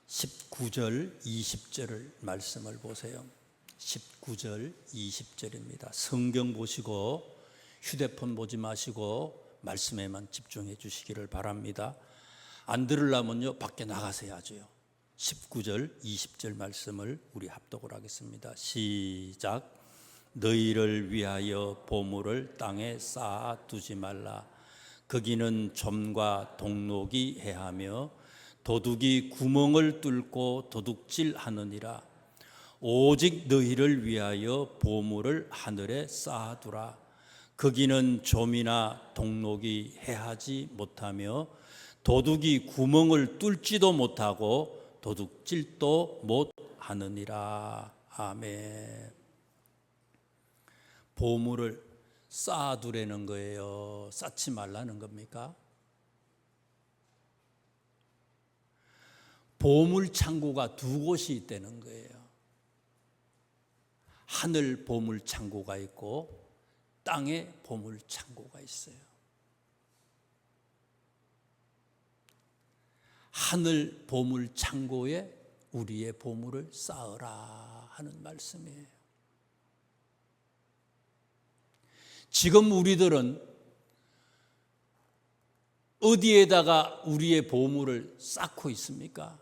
19절, 20절을 말씀을 보세요. 19절, 20절입니다. 성경 보시고 휴대폰 보지 마시고 말씀에만 집중해 주시기를 바랍니다. 안 들으려면요 밖에 나가서 하죠. 19절, 20절 말씀을 우리 합독을 하겠습니다. 시작. 너희를 위하여 보물을 땅에 쌓아두지 말라. 거기는 점과 동록이 해하며 도둑이 구멍을 뚫고 도둑질하느니라. 오직 너희를 위하여 보물을 하늘에 쌓아두라. 거기는 점이나 동록이 해하지 못하며 도둑이 구멍을 뚫지도 못하고 도둑질도 못하느니라. 아멘. 보물을 쌓아두라는 거예요. 쌓지 말라는 겁니까? 보물 창고가 두 곳이 있다는 거예요. 하늘 보물 창고가 있고 땅에 보물 창고가 있어요. 하늘 보물 창고에 우리의 보물을 쌓으라 하는 말씀이에요. 지금 우리들은 어디에다가 우리의 보물을 쌓고 있습니까?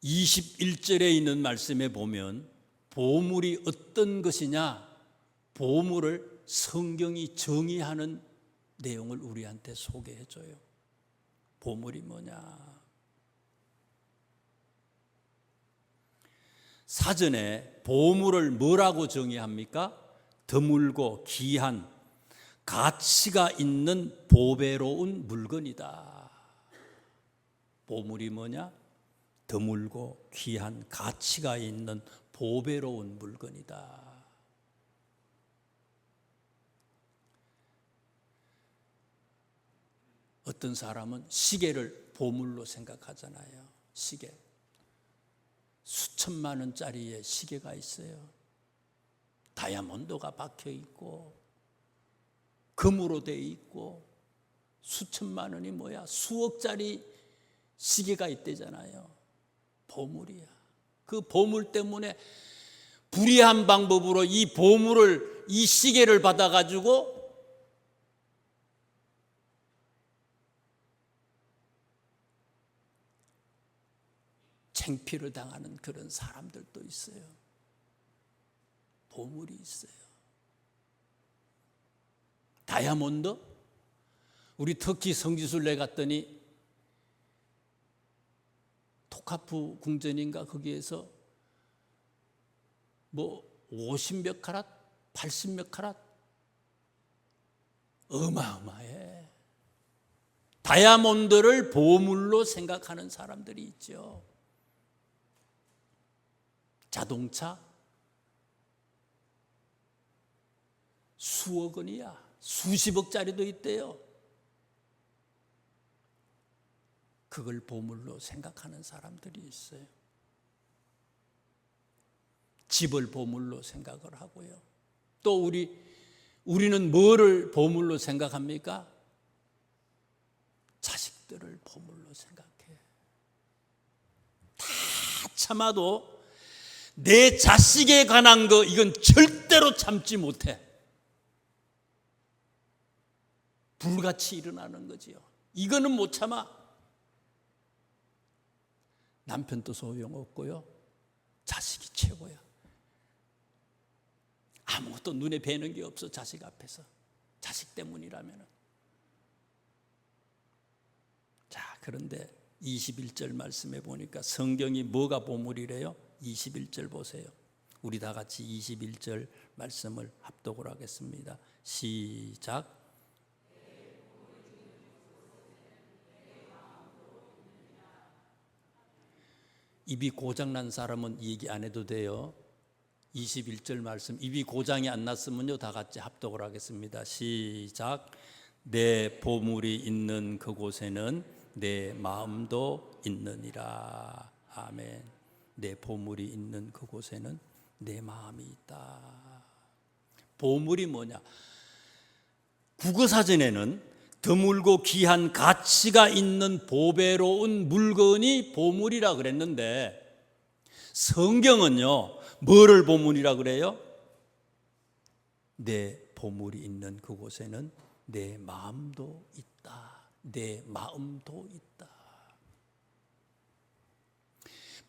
(21절에) 있는 말씀에 보면 보물이 어떤 것이냐, 보물을 성경이 정의하는 내용을 우리한테 소개해 줘요. 보물이 뭐냐? 사전에 보물을 뭐라고 정의합니까? 드물고 귀한, 가치가 있는 보배로운 물건이다. 보물이 뭐냐? 드물고 귀한, 가치가 있는 보배로운 물건이다. 어떤 사람은 시계를 보물로 생각하잖아요. 시계. 수천만 원짜리의 시계가 있어요. 다이아몬드가 박혀 있고 금으로 돼 있고 수천만 원이 뭐야? 수억짜리 시계가 있대잖아요. 보물이야. 그 보물 때문에 불의한 방법으로 이 보물을, 이 시계를 받아가지고 창피를 당하는 그런 사람들도 있어요. 보물이 있어요. 다이아몬드? 우리 터키 성지순례 갔더니 토카프 궁전인가 거기에서 뭐 50몇 카랏, 80몇 카랏, 어마어마해. 다이아몬드를 보물로 생각하는 사람들이 있죠. 자동차 수억 원이야. 수십억짜리도 있대요. 그걸 보물로 생각하는 사람들이 있어요. 집을 보물로 생각을 하고요. 또 우리는 뭐를 보물로 생각합니까? 자식들을 보물로 생각해. 다 참아도 내 자식에 관한 거 이건 절대로 참지 못해. 불같이 일어나는 거지요. 이거는 못 참아. 남편도 소용없고요. 자식이 최고야. 아무것도 눈에 뵈는 게 없어. 자식 앞에서. 자식 때문이라면. 자, 그런데 21절 말씀해 보니까 성경이 뭐가 보물이래요? 21절 보세요. 우리 다 같이 21절 말씀을 합독을 하겠습니다. 시작. 입이 고장난 사람은 얘기 안 해도 돼요. 21절 말씀, 입이 고장이 안 났으면요 다 같이 합독을 하겠습니다. 시작. 내 보물이 있는 그곳에는 내 마음도 있느니라. 아멘. 내 보물이 있는 그곳에는 내 마음이 있다. 보물이 뭐냐? 국어사전에는 드물고 귀한 가치가 있는 보배로운 물건이 보물이라 그랬는데, 성경은요 뭐를 보물이라 그래요? 내 보물이 있는 그곳에는 내 마음도 있다. 내 마음도 있다.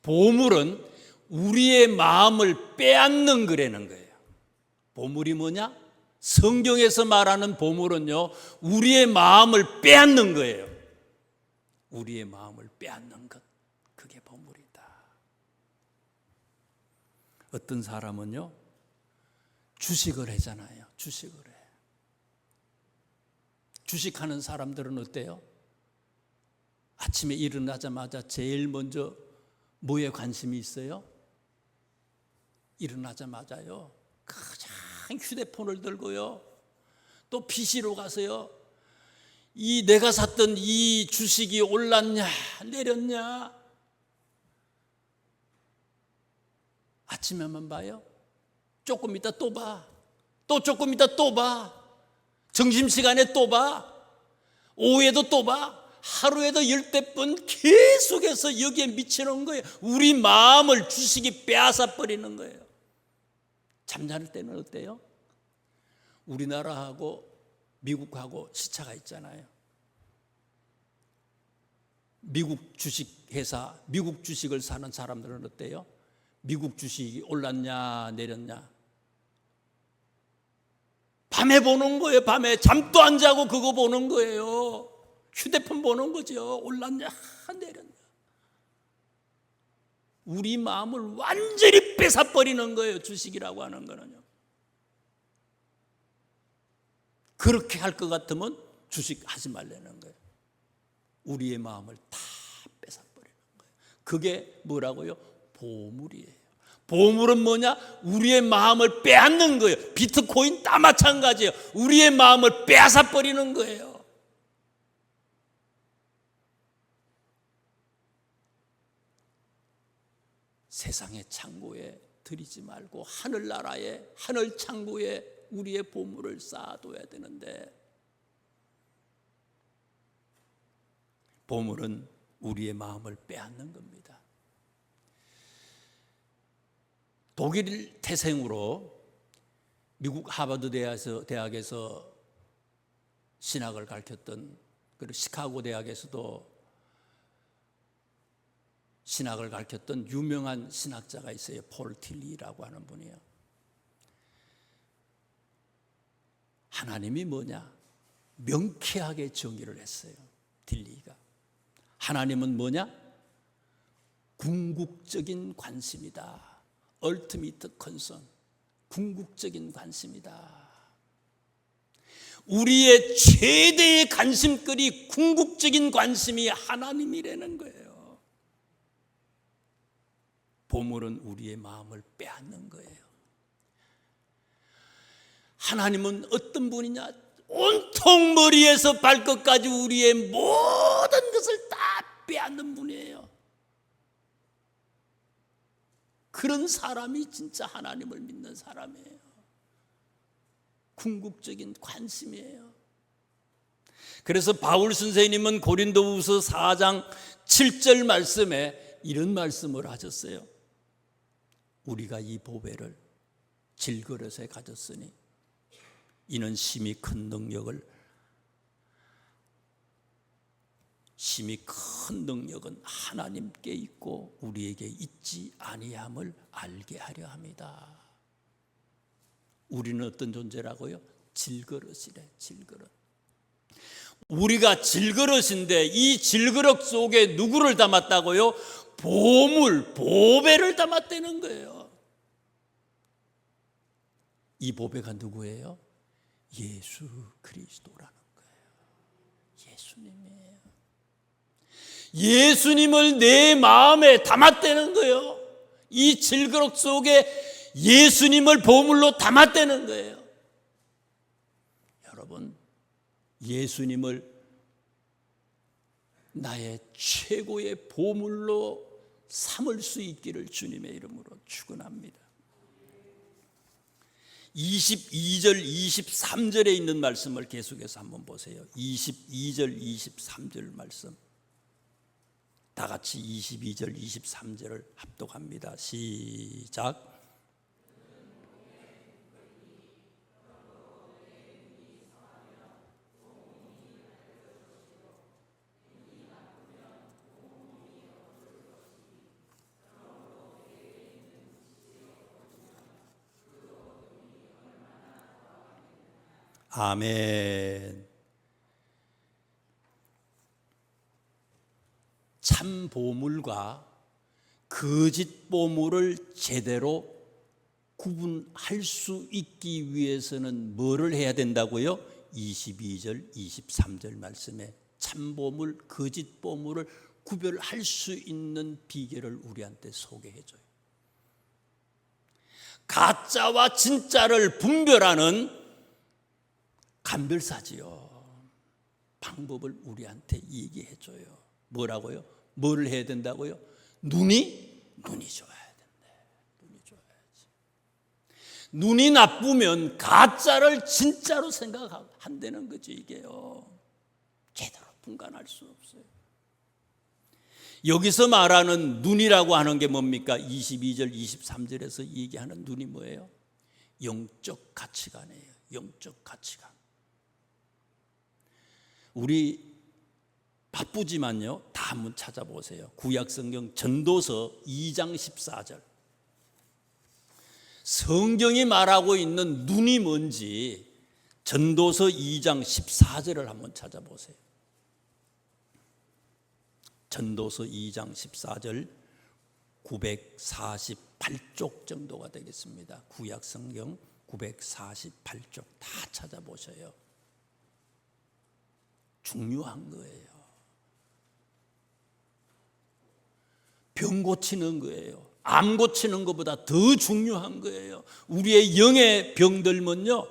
보물은 우리의 마음을 빼앗는 거라는 거예요. 보물이 뭐냐? 성경에서 말하는 보물은요, 우리의 마음을 빼앗는 거예요. 우리의 마음을 빼앗는 것, 그게 보물이다. 어떤 사람은요, 주식을 하잖아요. 주식을 해. 주식하는 사람들은 어때요? 아침에 일어나자마자 제일 먼저 뭐에 관심이 있어요? 일어나자마자요, 가장 휴대폰을 들고요, 또 PC로 가서요, 이 내가 샀던 이 주식이 올랐냐 내렸냐, 아침에만 봐요. 조금 있다 또 봐. 또 조금 있다 또 봐. 점심시간에 또 봐. 오후에도 또 봐. 하루에도 10대 번 계속해서 여기에 미치는 거예요. 우리 마음을 주식이 빼앗아 버리는 거예요. 잠잘 때는 어때요? 우리나라하고 미국하고 시차가 있잖아요. 미국 주식회사, 미국 주식을 사는 사람들은 어때요? 미국 주식이 올랐냐 내렸냐, 밤에 보는 거예요. 밤에 잠도 안 자고 그거 보는 거예요. 휴대폰 보는 거죠. 올랐냐 내렸냐. 우리 마음을 완전히 뺏어버리는 거예요. 주식이라고 하는 거는요. 그렇게 할 것 같으면 주식 하지 말라는 거예요. 우리의 마음을 다 뺏어버리는 거예요. 그게 뭐라고요? 보물이에요. 보물은 뭐냐? 우리의 마음을 빼앗는 거예요. 비트코인 다 마찬가지예요. 우리의 마음을 빼앗아버리는 거예요. 세상의 창고에 들이지 말고 하늘나라의 하늘 창고에 우리의 보물을 쌓아둬야 되는데, 보물은 우리의 마음을 빼앗는 겁니다. 독일 태생으로 미국 하버드 대학에서 신학을 가르쳤던, 그리고 시카고 대학에서도 신학을 가르쳤던 유명한 신학자가 있어요. 폴 틸리라고 하는 분이에요. 하나님이 뭐냐? 명쾌하게 정의를 했어요. 딜리가. 하나님은 뭐냐? 궁극적인 관심이다. Ultimate concern. 궁극적인 관심이다. 우리의 최대의 관심거리, 궁극적인 관심이 하나님이라는 거예요. 보물은 우리의 마음을 빼앗는 거예요. 하나님은 어떤 분이냐? 온통 머리에서 발끝까지 우리의 모든 것을 다 빼앗는 분이에요. 그런 사람이 진짜 하나님을 믿는 사람이에요. 궁극적인 관심이에요. 그래서 바울 선생님은 고린도후서 4장 7절 말씀에 이런 말씀을 하셨어요. 우리가 이 보배를 질그릇에 가졌으니 이는 심히 큰 능력은 하나님께 있고 우리에게 있지 아니함을 알게 하려 합니다. 우리는 어떤 존재라고요? 질그릇이래. 질그릇. 우리가 질그릇인데 이 질그릇 속에 누구를 담았다고요? 보물, 보배를 담았다는 거예요. 이 보배가 누구예요? 예수 그리스도라는 거예요. 예수님이에요. 예수님을 내 마음에 담았다는 거예요. 이 질그릇 속에 예수님을 보물로 담았다는 거예요. 여러분, 예수님을 나의 최고의 보물로 삼을 수 있기를 주님의 이름으로 축원합니다. 22절, 23절에 있는 말씀을 계속해서 한번 보세요. 22절, 23절 말씀. 다 같이 22절, 23절을 합독합니다. 시작. 아멘. 참 보물과 거짓 보물을 제대로 구분할 수 있기 위해서는 뭐를 해야 된다고요? 22절, 23절 말씀에 참 보물, 거짓 보물을 구별할 수 있는 비결을 우리한테 소개해 줘요. 가짜와 진짜를 분별하는 감별사지요. 방법을 우리한테 얘기해 줘요. 뭐라고요? 뭘 해야 된다고요? 눈이 좋아야 된대. 눈이 좋아야지. 눈이 나쁘면 가짜를 진짜로 생각한다는 거지 이게요. 제대로 분간할 수 없어요. 여기서 말하는 눈이라고 하는 게 뭡니까? 22절, 23절에서 얘기하는 눈이 뭐예요? 영적 가치관이에요. 영적 가치관. 우리 바쁘지만요, 다 한번 찾아보세요. 구약성경 전도서 2장 14절. 성경이 말하고 있는 눈이 뭔지 전도서 2장 14절을 한번 찾아보세요. 전도서 2장 14절 948쪽 정도가 되겠습니다. 구약성경 948쪽 다 찾아보셔요. 중요한 거예요. 병 고치는 거예요. 암 고치는 것보다 더 중요한 거예요. 우리의 영의 병들면요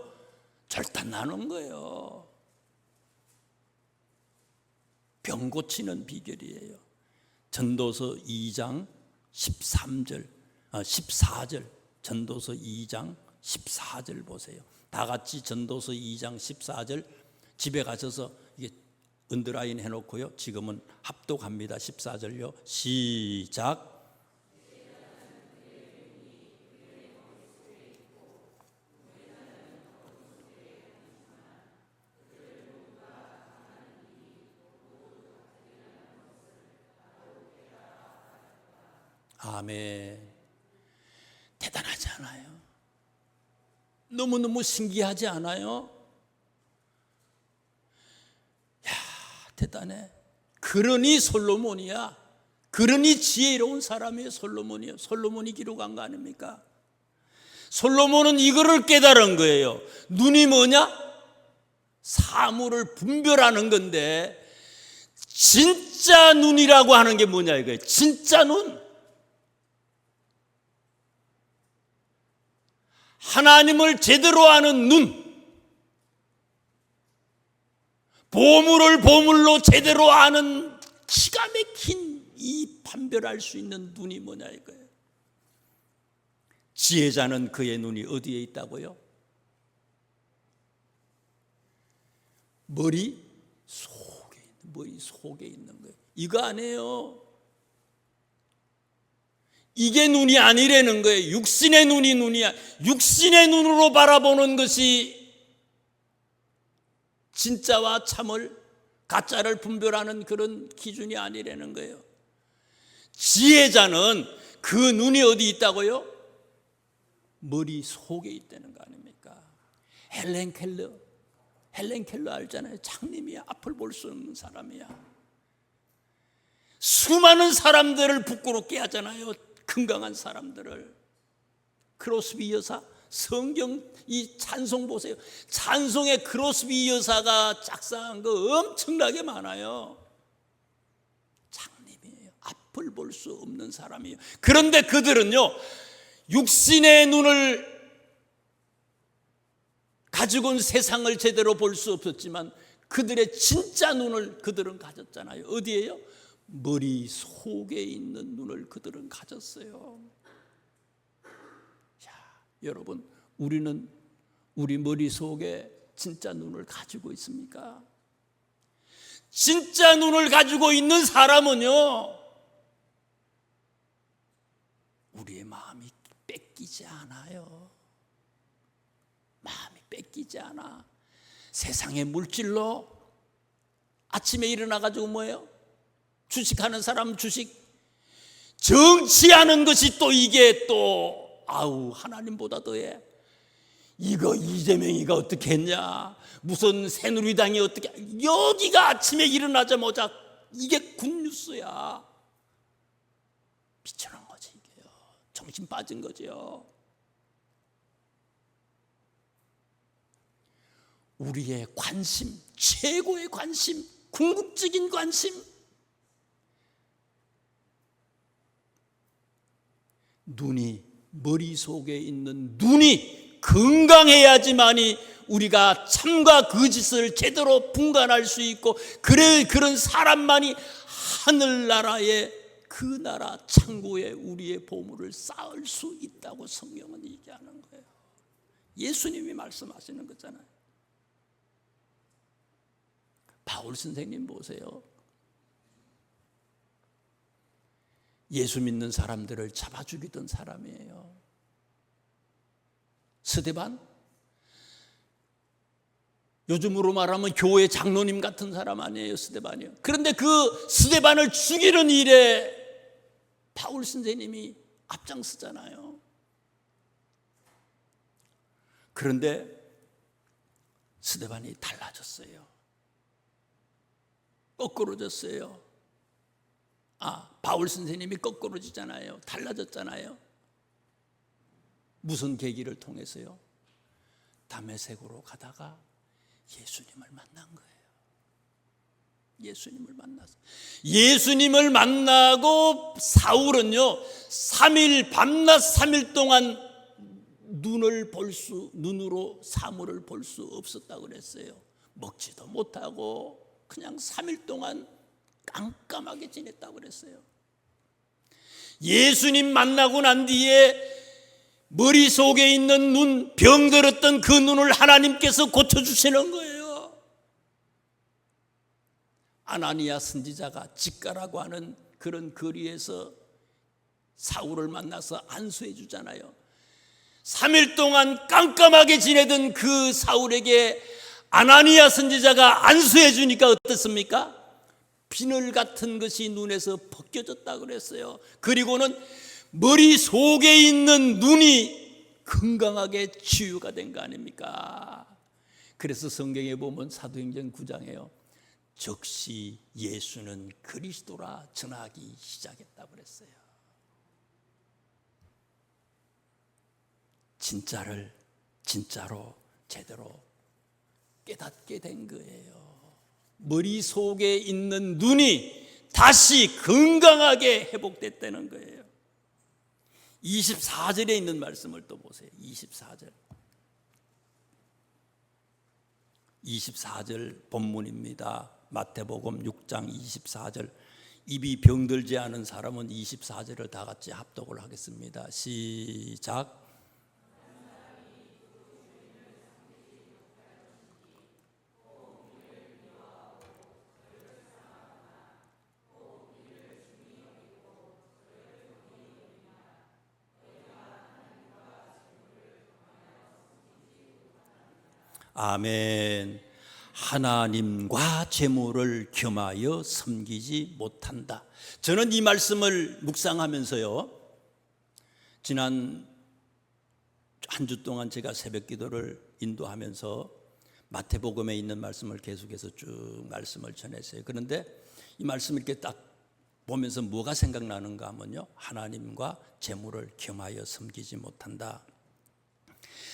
절단나는 거예요. 병 고치는 비결이에요. 전도서 2장 14절 전도서 2장 14절 보세요. 다 같이 전도서 2장 14절 집에 가셔서 이게 언더라인 해놓고요. 지금은 합독합니다. 14절요. 시작. 아멘. 대단하지 않아요? 너무너무 신기하지 않아요? 야, 대단해. 그러니 솔로몬이야. 그러니 지혜로운 사람이에요. 솔로몬이요. 솔로몬이 기록한 거 아닙니까? 솔로몬은 이거를 깨달은 거예요. 눈이 뭐냐? 사물을 분별하는 건데 진짜 눈이라고 하는 게 뭐냐 이거예요. 진짜 눈. 하나님을 제대로 아는 눈. 보물을 보물로 제대로 아는 기가 막힌 이 판별할 수 있는 눈이 뭐냐 이거예요. 지혜자는 그의 눈이 어디에 있다고요? 머리 속에 있는 거예요. 이거 아니에요. 이게 눈이 아니라는 거예요. 육신의 눈이 눈이야. 육신의 눈으로 바라보는 것이 진짜와 참을, 가짜를 분별하는 그런 기준이 아니라는 거예요. 지혜자는 그 눈이 어디 있다고요? 머리 속에 있다는 거 아닙니까? 헬렌 켈러 알잖아요. 장님이야. 앞을 볼 수 없는 사람이야. 수많은 사람들을 부끄럽게 하잖아요. 건강한 사람들을. 크로스비 여사, 성경 이 찬송 보세요. 찬송에 크로스비 여사가 작사한 거 엄청나게 많아요. 장님이에요. 앞을 볼 수 없는 사람이에요. 그런데 그들은요, 육신의 눈을 가지고는 세상을 제대로 볼 수 없었지만 그들의 진짜 눈을 그들은 가졌잖아요. 어디에요? 머리 속에 있는 눈을 그들은 가졌어요. 자, 여러분, 우리는 우리 머릿속에 진짜 눈을 가지고 있습니까? 진짜 눈을 가지고 있는 사람은요, 우리의 마음이 뺏기지 않아요. 마음이 뺏기지 않아. 세상의 물질로 아침에 일어나가지고 뭐예요? 주식하는 사람 주식, 정치하는 것이 또 이게 또 하나님보다 더해. 이거 이재명이가 어떻게 했냐, 무슨 새누리당이 어떻게, 여기가 아침에 일어나자마자 이게 굿뉴스야. 미쳐난 거지 이게요. 정신 빠진 거죠. 우리의 관심, 최고의 관심, 궁극적인 관심, 눈이, 머릿속에 있는 눈이 건강해야지만이 우리가 참과 거짓을 제대로 분간할 수 있고, 그런 사람만이 하늘나라의 그 나라 창고에 우리의 보물을 쌓을 수 있다고 성경은 얘기하는 거예요. 예수님이 말씀하시는 거잖아요. 바울 선생님 보세요. 예수 믿는 사람들을 잡아 죽이던 사람이에요. 스데반, 요즘으로 말하면 교회 장로님 같은 사람 아니에요, 스데반이요. 그런데 그 스데반을 죽이는 일에 바울 선생님이 앞장서잖아요. 그런데 스데반이 달라졌어요. 거꾸로졌어요. 바울 선생님이 거꾸로지잖아요. 달라졌잖아요. 무슨 계기를 통해서요? 다메섹으로 가다가 예수님을 만난 거예요. 예수님을 만났어요. 예수님을 만나고 사울은요, 3일 밤낮 3일 동안 눈으로 사물을 볼 수 없었다고 그랬어요. 먹지도 못하고 그냥 3일 동안 깜깜하게 지냈다고 그랬어요. 예수님 만나고 난 뒤에 머릿속에 있는 눈, 병들었던 그 눈을 하나님께서 고쳐주시는 거예요. 아나니아 선지자가 직가라고 하는 그런 거리에서 사울을 만나서 안수해 주잖아요. 3일 동안 깜깜하게 지내던 그 사울에게 아나니아 선지자가 안수해 주니까 어떻습니까? 비늘 같은 것이 눈에서 벗겨졌다 그랬어요. 그리고는 머릿속에 있는 눈이 건강하게 치유가 된 거 아닙니까? 그래서 성경에 보면 사도행전 9장에요, 즉시 예수는 그리스도라 전하기 시작했다고 그랬어요. 진짜를 진짜로 제대로 깨닫게 된 거예요. 머릿속에 있는 눈이 다시 건강하게 회복됐다는 거예요. 24절에 있는 말씀을 또 보세요. 24절 본문입니다. 마태복음 6장 24절. 입이 병들지 않은 사람은 24절을 다 같이 합독을 하겠습니다. 시작. 아멘. 하나님과 재물을 겸하여 섬기지 못한다. 저는 이 말씀을 묵상하면서요, 지난 한 주 동안 제가 새벽 기도를 인도하면서 마태복음에 있는 말씀을 계속해서 쭉 말씀을 전했어요. 그런데 이 말씀을 이렇게 딱 보면서 뭐가 생각나는가 하면요, 하나님과 재물을 겸하여 섬기지 못한다.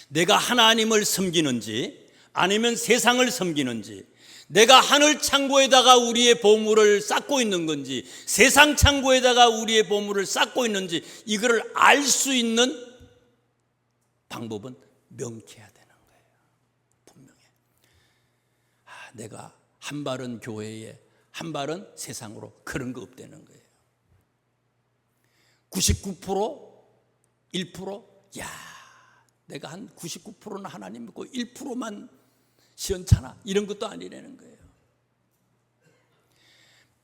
내가 하나님을 섬기는지 아니면 세상을 섬기는지, 내가 하늘 창고에다가 우리의 보물을 쌓고 있는 건지 세상 창고에다가 우리의 보물을 쌓고 있는지, 이거를 알 수 있는 방법은 명쾌해야 되는 거예요. 분명해. 내가 한 발은 교회에 한 발은 세상으로, 그런 거 없다는 거예요. 99% 1%? 내가 한 99%는 하나님 믿고 1%만 시원찮아, 이런 것도 아니라는 거예요.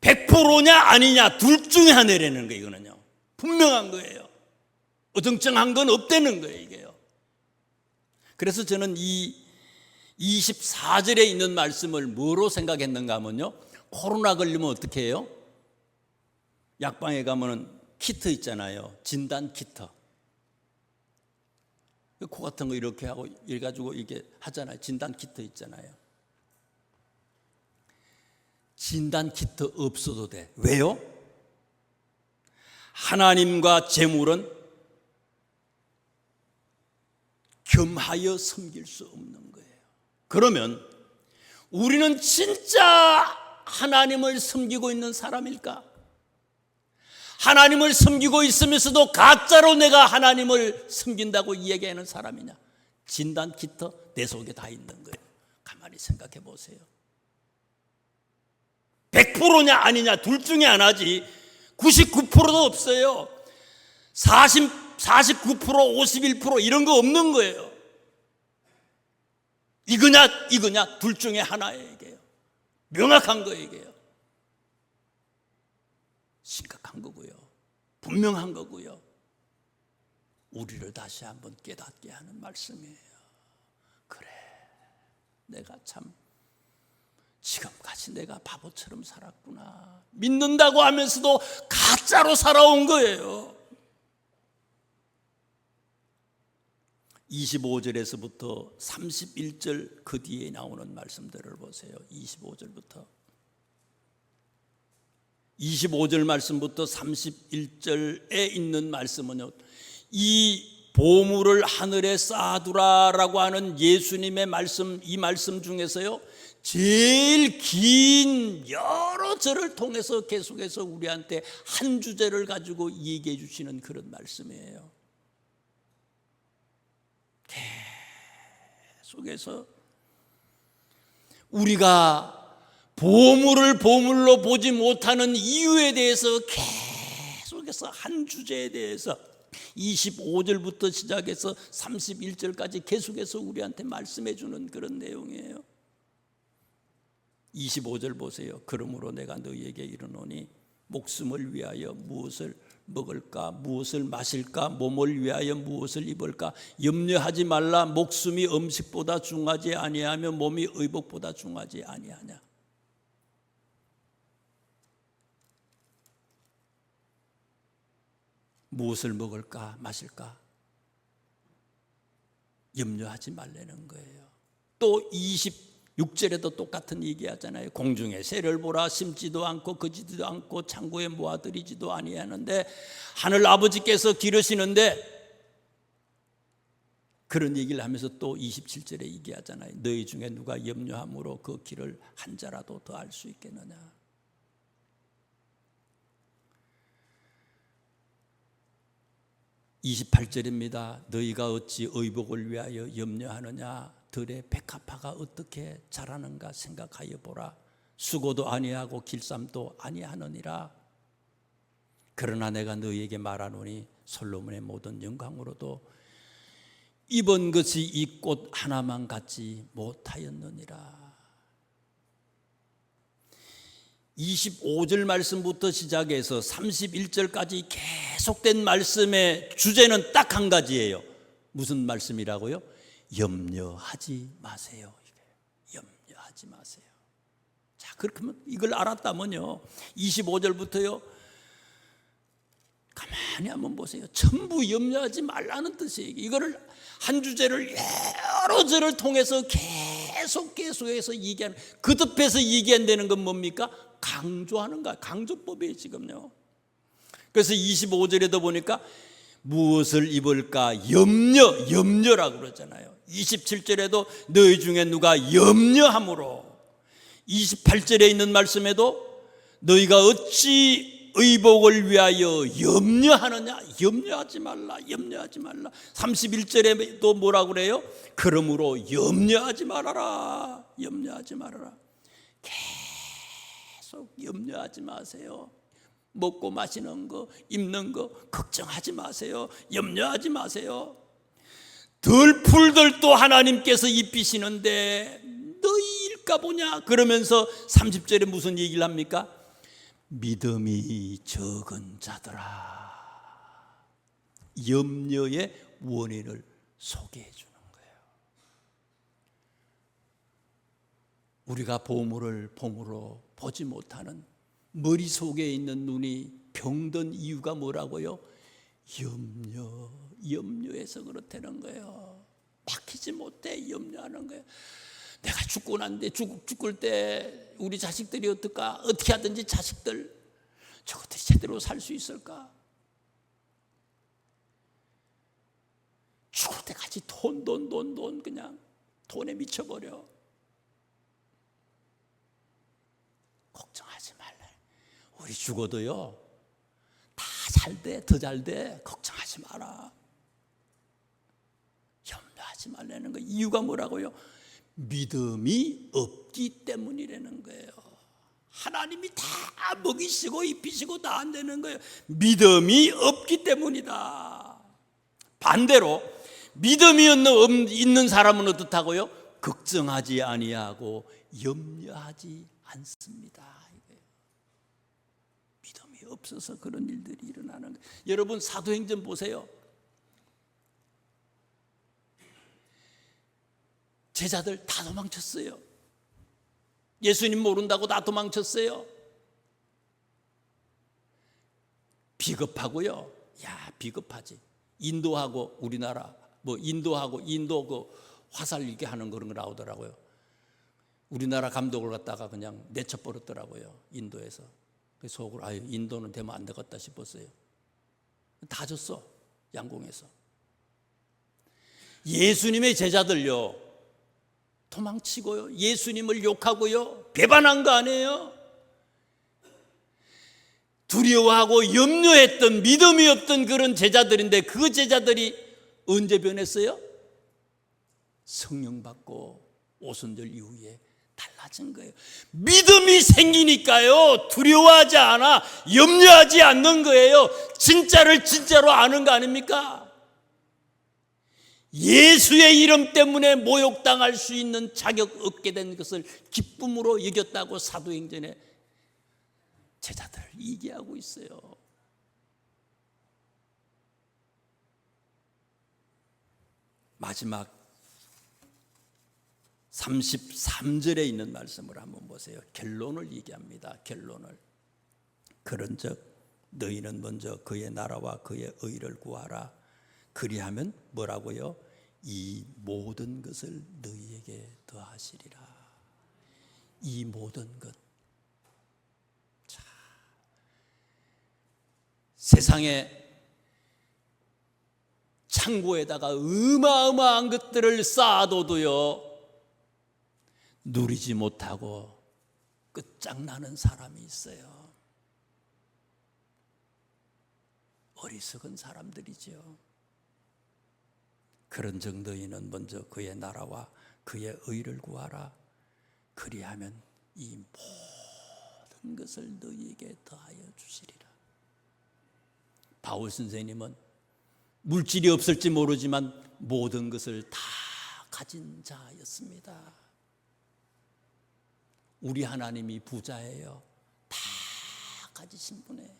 100%냐 아니냐 둘 중에 하나라는 거예요. 이거는요, 분명한 거예요. 어정쩡한 건 없다는 거예요, 이게요. 그래서 저는 이 24절에 있는 말씀을 뭐로 생각했는가 하면요, 코로나 걸리면 어떻게 해요? 약방에 가면은 키트 있잖아요. 진단 키트. 코 같은 거 이렇게 하고 이래 가지고 이게 하잖아요. 진단 키트 있잖아요. 진단 키트 없어도 돼. 왜요? 하나님과 재물은 겸하여 섬길 수 없는 거예요. 그러면 우리는 진짜 하나님을 섬기고 있는 사람일까? 하나님을 섬기고 있으면서도 가짜로 내가 하나님을 섬긴다고 이야기하는 사람이냐? 진단 키트 내 속에 다 있는 거예요. 가만히 생각해 보세요. 100%냐 아니냐 둘 중에 하나지 99%도 없어요. 49%, 51% 이런 거 없는 거예요. 이거냐 둘 중에 하나예요. 이게요. 명확한 거예요. 이게요. 심각한 거고요. 분명한 거고요. 우리를 다시 한번 깨닫게 하는 말씀이에요. 그래, 내가 참 지금까지 내가 바보처럼 살았구나. 믿는다고 하면서도 가짜로 살아온 거예요. 25절에서부터 31절 그 뒤에 나오는 말씀들을 보세요. 25절 말씀부터 31절에 있는 말씀은요, 이 보물을 하늘에 쌓아두라라고 하는 예수님의 말씀, 이 말씀 중에서요 제일 긴 여러 절을 통해서 계속해서 우리한테 한 주제를 가지고 얘기해 주시는 그런 말씀이에요. 계속해서 우리가 보물을 보물로 보지 못하는 이유에 대해서 계속해서 한 주제에 대해서 25절부터 시작해서 31절까지 계속해서 우리한테 말씀해 주는 그런 내용이에요. 25절 보세요. 그러므로 내가 너희에게 이르노니 목숨을 위하여 무엇을 먹을까, 무엇을 마실까, 몸을 위하여 무엇을 입을까 염려하지 말라. 목숨이 음식보다 중하지 아니하며 몸이 의복보다 중하지 아니하냐. 무엇을 먹을까 마실까 염려하지 말라는 거예요. 또 26절에도 똑같은 얘기 하잖아요. 공중의 새를 보라. 심지도 않고 거지도 않고 창고에 모아들이지도 아니하는데 하늘 아버지께서 기르시는데, 그런 얘기를 하면서 또 27절에 얘기하잖아요. 너희 중에 누가 염려함으로 그 길을 한 자라도 더 알 수 있겠느냐. 28절입니다. 너희가 어찌 의복을 위하여 염려하느냐. 들의 백합화가 어떻게 자라는가 생각하여 보라. 수고도 아니하고 길쌈도 아니하느니라. 그러나 내가 너희에게 말하노니 솔로몬의 모든 영광으로도 입은 것이 이 꽃 하나만 같지 못하였느니라. 25절 말씀부터 시작해서 31절까지 계속된 말씀의 주제는 딱 한 가지예요. 무슨 말씀이라고요? 염려하지 마세요. 염려하지 마세요. 자, 그렇게 하면 이걸 알았다면요, 25절부터요 가만히 한번 보세요. 전부 염려하지 말라는 뜻이에요. 이거를 한 주제를 여러 절을 통해서 계속해서 얘기하는, 거듭해서 얘기한다는 건 뭡니까? 강조하는 거야. 강조법이에요 지금요. 그래서 25절에도 보니까 무엇을 입을까 염려라고 그러잖아요. 27절에도 너희 중에 누가 염려함으로, 28절에 있는 말씀에도 너희가 어찌 의복을 위하여 염려하느냐. 염려하지 말라. 31절에 또 뭐라고 그래요? 그러므로 염려하지 말아라. 계속 염려하지 마세요. 먹고 마시는 거, 입는 거 걱정하지 마세요. 염려하지 마세요. 들풀들도 하나님께서 입히시는데 너희 일까 보냐 그러면서 30절에 무슨 얘기를 합니까? 믿음이 적은 자들아, 염려의 원인을 소개해 주는 거예요. 우리가 보물을 봄으로 보지 못하는, 머릿속에 있는 눈이 병든 이유가 뭐라고요? 염려해서 그렇다는 거예요. 막히지 못해 염려하는 거예요. 내가 죽고 난데 죽을 때 우리 자식들이 어떨까? 어떻게 하든지 자식들 저것들이 제대로 살 수 있을까? 죽을 때까지 돈 그냥 돈에 미쳐버려. 걱정하지 말래. 우리 죽어도요 다 잘 돼, 더 잘 돼. 걱정하지 마라. 염려하지 말라는 거. 이유가 뭐라고요? 믿음이 없기 때문이라는 거예요. 하나님이 다 먹이시고 입히시고 다 안 되는 거예요. 믿음이 없기 때문이다. 반대로 믿음이 있는 사람은 어떻다고요? 걱정하지 아니하고 염려하지 않습니다. 믿음이 없어서 그런 일들이 일어나는 거예요. 여러분 사도행전 보세요. 제자들 다 도망쳤어요. 예수님 모른다고 다 도망쳤어요. 비겁하고요. 야, 비겁하지. 인도하고 우리나라 인도 그 화살 이렇게 하는 그런 거 나오더라고요. 우리나라 감독을 갖다가 그냥 내쳐버렸더라고요. 인도에서. 그래서 속으로 인도는 되면 안 되겠다 싶었어요. 다 졌어. 양궁에서. 예수님의 제자들요 도망치고요, 예수님을 욕하고요, 배반한 거 아니에요? 두려워하고 염려했던, 믿음이 없던 그런 제자들인데 그 제자들이 언제 변했어요? 성령 받고 오순절 이후에 달라진 거예요. 믿음이 생기니까요 두려워하지 않아, 염려하지 않는 거예요. 진짜를 진짜로 아는 거 아닙니까? 예수의 이름 때문에 모욕당할 수 있는 자격 얻게 된 것을 기쁨으로 여겼다고 사도행전에 제자들을 얘기하고 있어요. 마지막 33절에 있는 말씀을 한번 보세요. 결론을 얘기합니다. 결론을. 그런즉 너희는 먼저 그의 나라와 그의 의를 구하라. 그리하면 뭐라고요? 이 모든 것을 너희에게 더하시리라. 이 모든 것. 자, 세상에 창고에다가 어마어마한 것들을 쌓아둬도요 누리지 못하고 끝장나는 사람이 있어요. 어리석은 사람들이죠. 그런즉 너희는 먼저 그의 나라와 그의 의를 구하라. 그리하면 이 모든 것을 너희에게 더하여 주시리라. 바울 선생님은 물질이 없을지 모르지만 모든 것을 다 가진 자였습니다. 우리 하나님이 부자예요. 다 가지신 분이에요.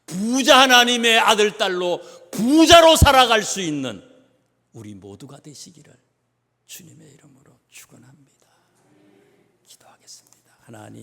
부자 하나님의 아들, 딸로 부자로 살아갈 수 있는 우리 모두가 되시기를 주님의 이름으로 축원합니다. 기도하겠습니다. 하나님.